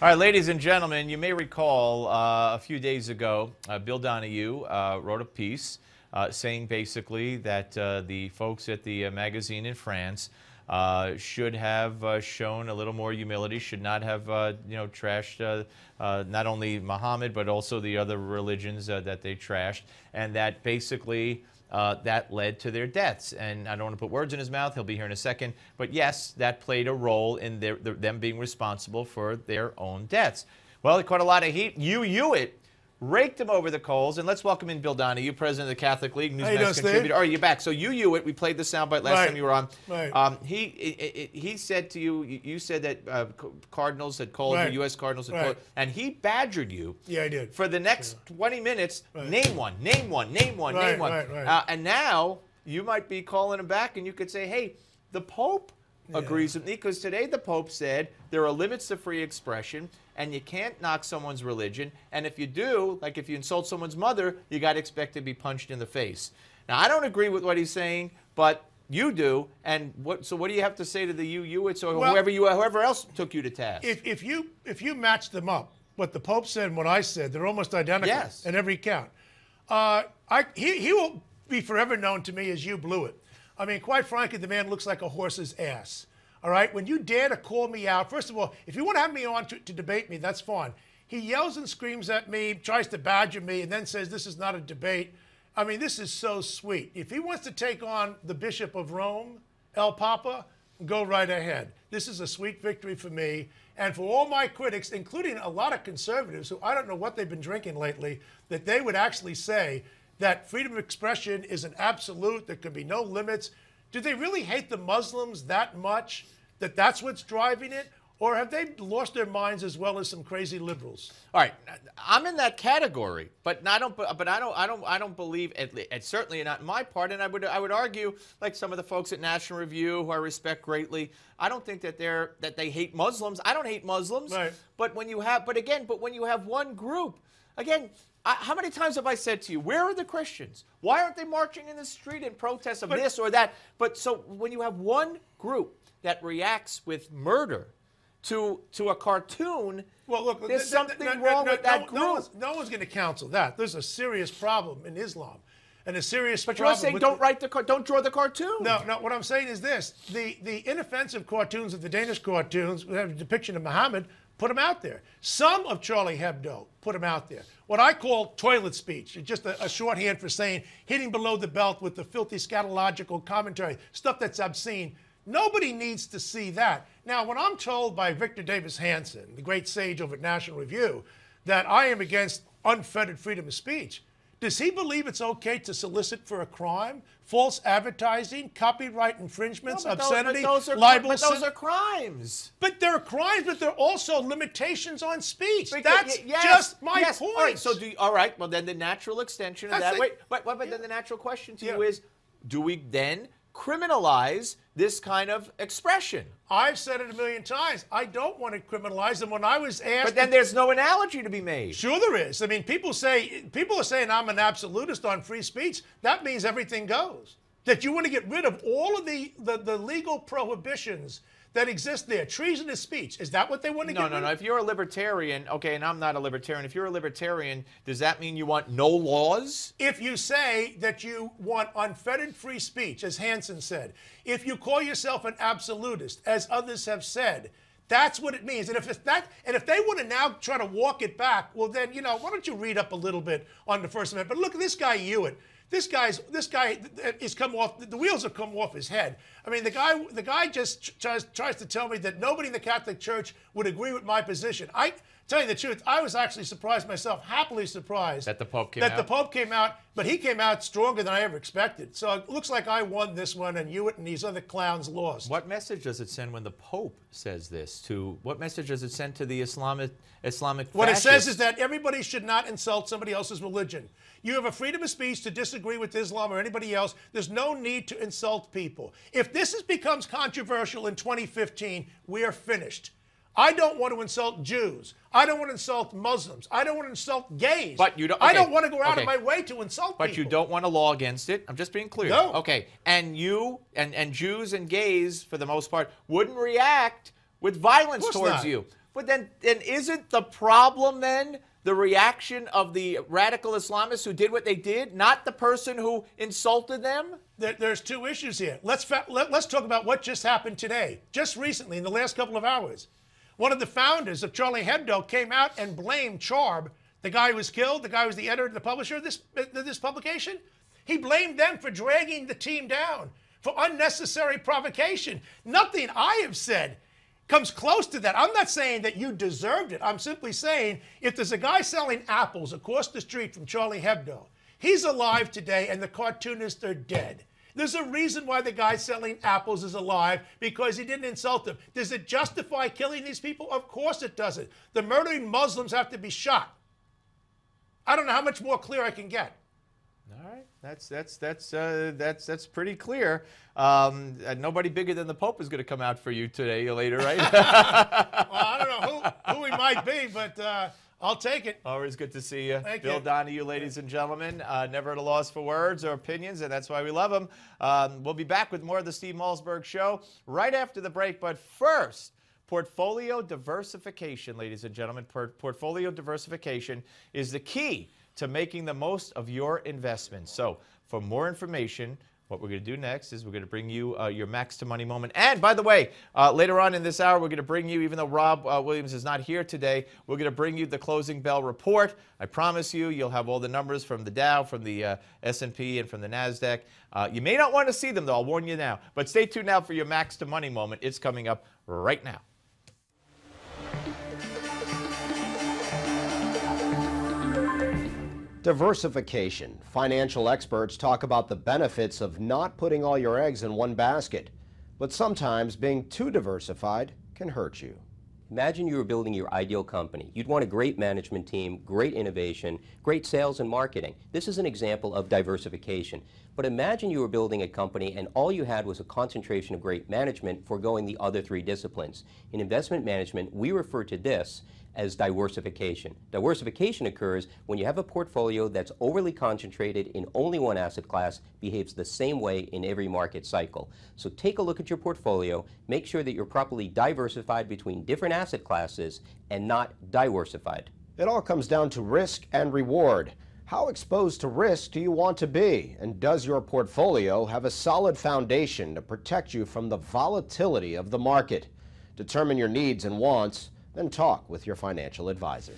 All right, ladies and gentlemen, you may recall a few days ago, Bill Donohue wrote a piece saying basically that the folks at the magazine in France should have shown a little more humility, should not have, trashed not only Muhammad, but also the other religions that they trashed, and that basically that led to their deaths. And I don't want to put words in his mouth. He'll be here in a second. But yes, that played a role in them being responsible for their own deaths. Well, it caught a lot of heat. Hewitt raked him over the coals. And let's welcome in Bill Donohue, president of the Catholic League, Newsmax contributor. Oh, you're back. So Hewitt, we played the soundbite last time you were on. Right. He said to you, you said that Cardinals had called you, U.S. Cardinals had called, and he badgered you. Yeah, I did. For the next 20 minutes, name one, name one, name one, name one. And now you might be calling him back, and you could say, hey, the Pope agrees with me, because today the Pope said there are limits to free expression, and you can't knock someone's religion, and if you do, like if you insult someone's mother, you got to expect to be punched in the face. Now, I don't agree with what he's saying, but you do, and so what do you have to say to the Hewitts or whoever else took you to task? If you match them up, what the Pope said and what I said, they're almost identical in every count. He will be forever known to me as you blew it. I mean, quite frankly, the man looks like a horse's ass. All right? When you dare to call me out, first of all, if you want to have me on to debate me, that's fine. He yells and screams at me, tries to badger me, and then says this is not a debate. I mean, this is so sweet. If he wants to take on the Bishop of Rome, El Papa, go right ahead. This is a sweet victory for me. And for all my critics, including a lot of conservatives who I don't know what they've been drinking lately, that they would actually say that freedom of expression is an absolute, there could be no limits. Do they really hate the Muslims that much that that's what's driving it? Or have they lost their minds as well as some crazy liberals? All right, I'm in that category, but I don't believe, certainly not in my part, and I would argue, like some of the folks at National Review, who I respect greatly, I don't think that they hate Muslims. I don't hate Muslims, right. But when you have one group, again. How many times have I said to you, where are the Christians? Why aren't they marching in the street in protest of this or that? But so when you have one group that reacts with murder to a cartoon, well, look, there's something wrong with that group. No one's going to counsel that. There's a serious problem in Islam. And a serious problem. But you're saying don't draw the cartoon. No, what I'm saying is this. The inoffensive cartoons of the Danish cartoons that have a depiction of Muhammad, put them out there. Some of Charlie Hebdo, put them out there. What I call toilet speech, just a shorthand for saying hitting below the belt with the filthy scatological commentary, stuff that's obscene. Nobody needs to see that. Now, when I'm told by Victor Davis Hanson, the great sage over at National Review, that I am against unfettered freedom of speech, does he believe it's okay to solicit for a crime? False advertising, copyright infringements, obscenity, libel? But those are crimes. But there are crimes, but there are also limitations on speech. That's just my point. All right, all right, well, then the natural extension of that. But then the natural question to you is, do we then criminalize this kind of expression? I've said it a million times. I don't want to criminalize them. When I was asked, but then there's no analogy to be made. Sure, there is. I mean, people are saying I'm an absolutist on free speech. That means everything goes. That you want to get rid of all of the legal prohibitions that exist there. Treasonous speech. Is that what they want to get rid of? No. If you're a libertarian, okay, and I'm not a libertarian, if you're a libertarian, does that mean you want no laws? If you say that you want unfettered free speech, as Hansen said, if you call yourself an absolutist, as others have said, that's what it means. And if they want to now try to walk it back, well then, why don't you read up a little bit on the First Amendment? But look at this guy Hewitt. This guy is come off. The wheels have come off his head. I mean, the guy just tries to tell me that nobody in the Catholic Church would agree with my position. I tell you the truth, I was actually surprised myself, happily surprised that the Pope came out. The Pope came out, but he came out stronger than I ever expected. So it looks like I won this one, and Hewitt and these other clowns lost. What message does it send when the Pope says this? What message does it send to the Islamic fascists? What it says is that everybody should not insult somebody else's religion. You have a freedom of speech to disagree with Islam or anybody else. There's no need to insult people. If this becomes controversial in 2015, we are finished. I don't want to insult Jews. I don't want to insult Muslims. I don't want to insult gays. But you don't. I don't want to go out of my way to insult people. But you don't want a law against it. I'm just being clear. No. Okay. And you and Jews and gays, for the most part, wouldn't react with violence towards you. But then isn't the problem then the reaction of the radical Islamists who did what they did, not the person who insulted them? There's two issues here. Let's talk about what just happened today, just recently, in the last couple of hours. One of the founders of Charlie Hebdo came out and blamed Charb, the guy who was killed, the guy who was the editor, the publisher of this publication. He blamed them for dragging the team down, for unnecessary provocation. Nothing I have said comes close to that. I'm not saying that you deserved it. I'm simply saying if there's a guy selling apples across the street from Charlie Hebdo, he's alive today and the cartoonists are dead. There's a reason why the guy selling apples is alive, because he didn't insult them. Does it justify killing these people? Of course it doesn't. The murdering Muslims have to be shot. I don't know how much more clear I can get. All right, that's pretty clear. Nobody bigger than the Pope is going to come out for you today or later, right? Well, I don't know who he might be, but I'll take it. Always good to see you. Thank Bill you. Donohue, ladies and gentlemen, never at a loss for words or opinions, and that's why we love him. We'll be back with more of the Steve Malzberg Show right after the break, but first, portfolio diversification, ladies and gentlemen. Portfolio diversification is the key to making the most of your investments. So for more information, what we're going to do next is we're going to bring you your Max to Money moment. And by the way, later on in this hour, we're going to bring you, even though Rob Williams is not here today, we're going to bring you the closing bell report. I promise you, you'll have all the numbers from the Dow, from the S&P, and from the NASDAQ. You may not want to see them, though. I'll warn you now. But stay tuned now for your Max to Money moment. It's coming up right now. Diversification. Financial experts talk about the benefits of not putting all your eggs in one basket, but sometimes being too diversified can hurt you. Imagine you were building your ideal company. You'd want a great management team, great innovation, great sales and marketing. This is an example of diversification. But imagine you were building a company and all you had was a concentration of great management foregoing the other three disciplines. In investment management, we refer to this as diversification. Diversification occurs when you have a portfolio that's overly concentrated in only one asset class, behaves the same way in every market cycle. So take a look at your portfolio, make sure that you're properly diversified between different asset classes and not diversified. It all comes down to risk and reward. How exposed to risk do you want to be? And does your portfolio have a solid foundation to protect you from the volatility of the market? Determine your needs and wants, then talk with your financial advisor.